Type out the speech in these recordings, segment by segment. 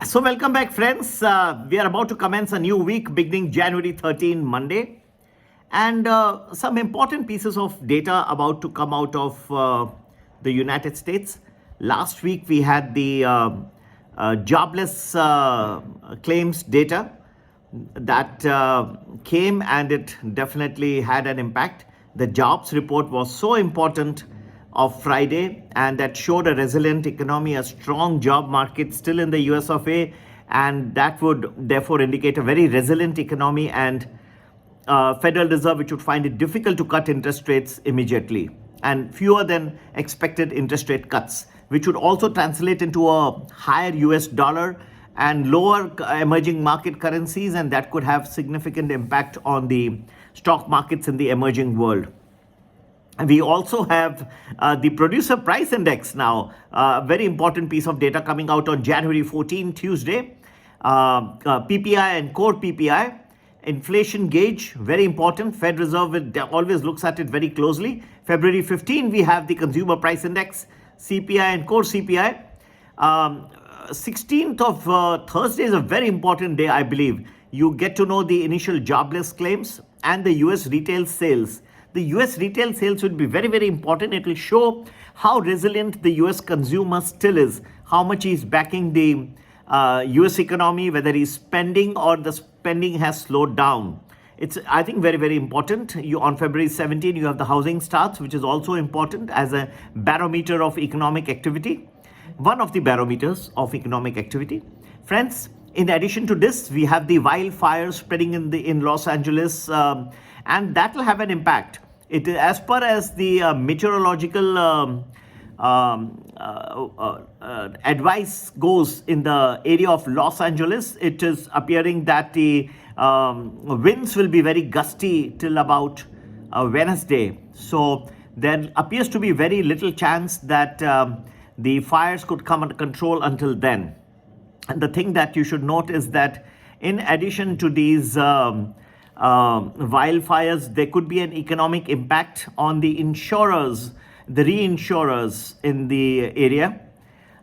So, welcome back, friends. We are about to commence a new week beginning January 13, Monday. And some important pieces of data about to come out of the United States. Last week, we had the jobless claims data that came, and it definitely had an impact. The jobs report was so important of Friday, and that showed a resilient economy, a strong job market still in the US of A, and that would therefore indicate a very resilient economy and Federal Reserve which would find it difficult to cut interest rates immediately and fewer than expected interest rate cuts, which would also translate into a higher US dollar and lower emerging market currencies, and that could have significant impact on the stock markets in the emerging world. We also have the producer price index now, a very important piece of data coming out on January 14, Tuesday. PPI and core PPI, inflation gauge, very important. Fed Reserve always looks at it very closely. February 15, we have the consumer price index, CPI and core CPI. 16th of Thursday is a very important day, I believe. You get to know the initial jobless claims and the US retail sales. The US retail sales will be very, very important. It will show how resilient the US consumer still is, how much he's backing the US economy, whether he's spending or the spending has slowed down. It's, I think, very, very important. On February 17, you have the housing starts, which is also important as a barometer of economic activity, one of the barometers of economic activity. Friends, in addition to this, we have the wildfires spreading in Los Angeles, and that will have an impact. It, as far as the meteorological advice goes in the area of Los Angeles, it is appearing that the winds will be very gusty till about Wednesday. So there appears to be very little chance that the fires could come under control until then. And the thing that you should note is that in addition to these wildfires, there could be an economic impact on the insurers, the reinsurers in the area.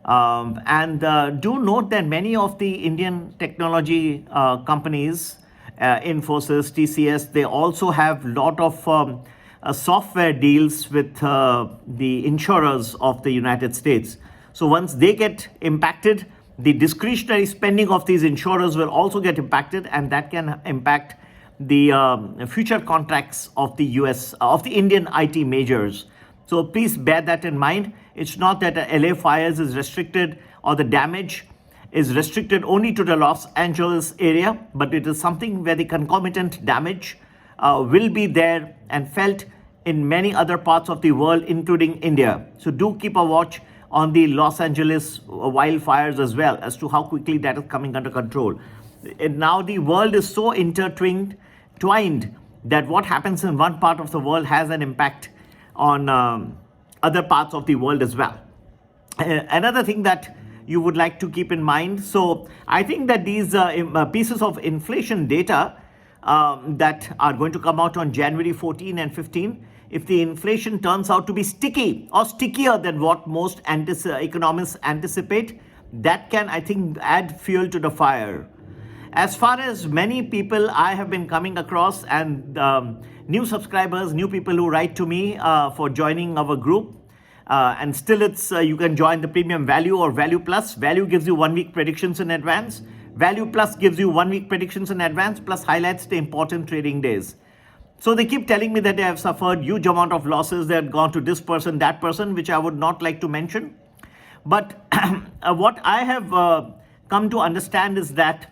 Do note that many of the Indian technology companies, Infosys, TCS, they also have a lot of software deals with the insurers of the United States. So once they get impacted, the discretionary spending of these insurers will also get impacted, and that can impact the future contracts of the US, of the Indian IT majors. So please bear that in mind. It's not that LA fires is restricted or the damage is restricted only to the Los Angeles area, but it is something where the concomitant damage will be there and felt in many other parts of the world, including India. So do keep a watch on the Los Angeles wildfires as well, as to how quickly that is coming under control. And now the world is so twined that what happens in one part of the world has an impact on other parts of the world as well. Another thing that you would like to keep in mind, so I think that these pieces of inflation data that are going to come out on January 14 and 15, if the inflation turns out to be sticky or stickier than what most economists anticipate, that can, I think, add fuel to the fire. As far as many people I have been coming across, and new subscribers, new people who write to me for joining our group, and still it's you can join the premium value or value plus. Value gives you 1 week predictions in advance. Value plus gives you 1 week predictions in advance, plus highlights the important trading days. So they keep telling me that they have suffered huge amount of losses. They have gone to this person, that person, which I would not like to mention. But what I have come to understand is that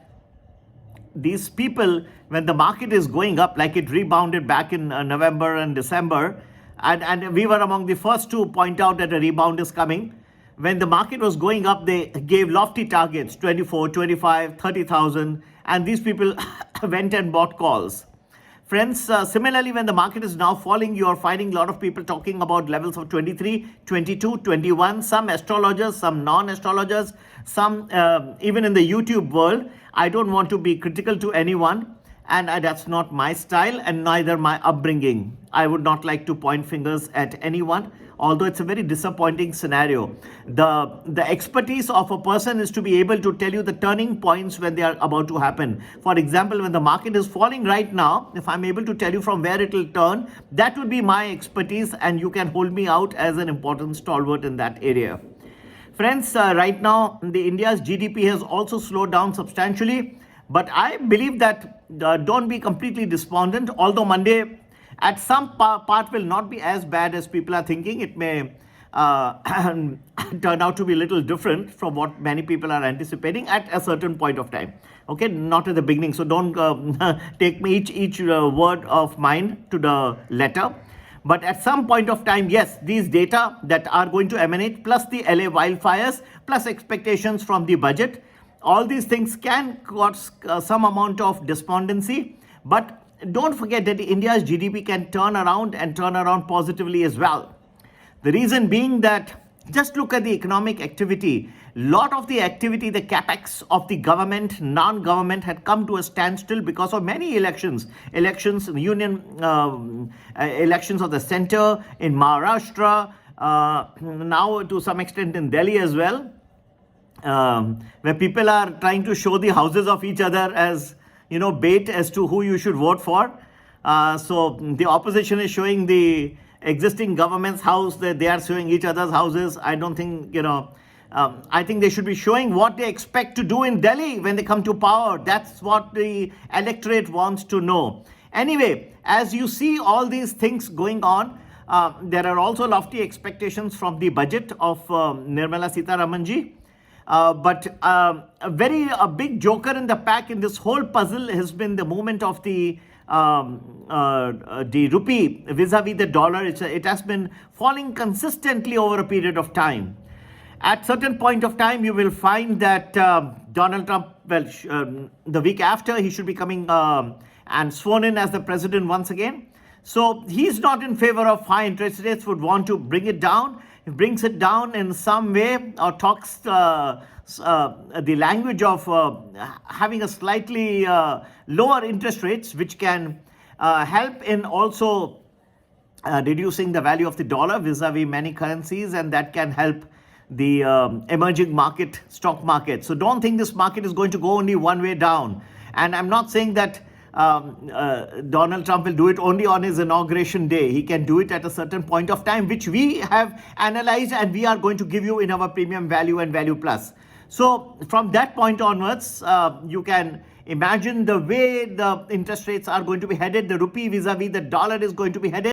these people, when the market is going up, like it rebounded back in November and December, and we were among the first to point out that a rebound is coming. When the market was going up, they gave lofty targets, 24, 25, 30,000, and these people went and bought calls. Friends, similarly, when the market is now falling, you are finding a lot of people talking about levels of 23, 22, 21, some astrologers, some non-astrologers, some even in the YouTube world. I don't want to be critical to anyone, and that's not my style and neither my upbringing. I would not like to point fingers at anyone although it's a very disappointing scenario. The expertise of a person is to be able to tell you the turning points when they are about to happen. For example, when the market is falling right now, if I'm able to tell you from where it will turn, that would be my expertise, and you can hold me out as an important stalwart in that area. Friends, right now, the India's GDP has also slowed down substantially, but I believe that don't be completely despondent. Although Monday, at some part, will not be as bad as people are thinking. It may turn out to be a little different from what many people are anticipating at a certain point of time. Okay, not at the beginning. So don't take me each word of mine to the letter. But at some point of time, yes, these data that are going to emanate, plus the LA wildfires, plus expectations from the budget, all these things can cause some amount of despondency. But don't forget that India's GDP can turn around and turn around positively as well. The reason being that just look at the economic activity. Lot of the activity, the capex of the government, non-government had come to a standstill because of many elections, union elections of the center in Maharashtra, now to some extent in Delhi as well, where people are trying to show the houses of each other as, bait as to who you should vote for. So the opposition is showing the existing government's house, that they are showing each other's houses. I don't think, I think they should be showing what they expect to do in Delhi when they come to power. That's what the electorate wants to know. Anyway, as you see all these things going on, there are also lofty expectations from the budget of Nirmala Sitharamanji. But a big joker in the pack in this whole puzzle has been the movement of the rupee vis-a-vis the dollar. It has been falling consistently over a period of time. At certain point of time, you will find that Donald Trump, the week after, he should be coming and sworn in as the president once again. So he's not in favor of high interest rates, would want to bring it down. He brings it down in some way, or talks the language of having a slightly lower interest rates, which can help in also reducing the value of the dollar vis-a-vis many currencies, and that can help the emerging stock market. So don't think this market is going to go only one way down. And I'm not saying that Donald Trump will do it only on his inauguration day. He can do it at a certain point of time, which we have analyzed and we are going to give you in our premium value and value plus. So from that point onwards, you can imagine the way the interest rates are going to be headed, the rupee vis-a-vis the dollar is going to be headed.